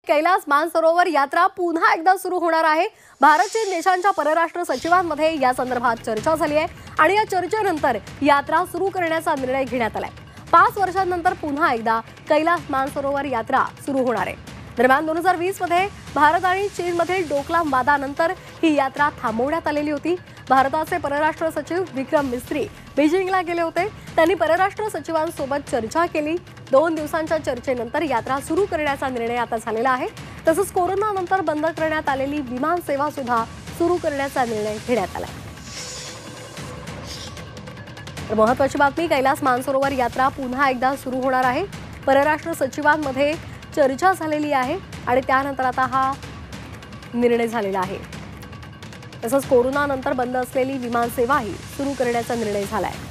कैलास मानसरोवर यात्रा पुन्हा एकदा सुरू होणार आहे। भारत चीन देशांच्या परराष्ट्र सचिवांमध्ये या संदर्भात चर्चा झाली आहे आणि या चर्चेनंतर यात्रा सुरू करण्याचा निर्णय घेण्यात आलाय। 5 वर्षांनंतर पुन्हा एकदा कैलास मानसरोवर यात्रा सुरू होणार आहे। दरम्यान 2020 मध्ये भारत आणि चीनमधील डोकलाम वादानंतर ही यात्रा थांबवण्यात आलेली होती। भारताचे परराष्ट्र सचिव विक्रम मिस्त्री बीजिंगला गेले होते। त्यांनी परराष्ट्र सचिवांसोबत चर्चा केली। 2 दिवसांच्या चर्चेनंतर यात्रा सुरू करण्याचा निर्णय आता झालेला आहे। तसंच कोरोनानंतर बंद करण्यात आलेली विमान सेवा सुद्धा सुरू करण्याचा निर्णय घेण्यात आला। तर महत्त्वाची बातमी, कैलास मानसरोवर यात्रा पुन्हा एकदा सुरू होणार आहे। परराष्ट्र सचिवांमध्ये चर्चा झालेली आहे आणि त्यानंतर आता हा निर्णय झालेला आहे। तसंच कोरोनानंतर बंद असलेली विमान सेवाही सुरू करण्याचा निर्णय झाला आहे।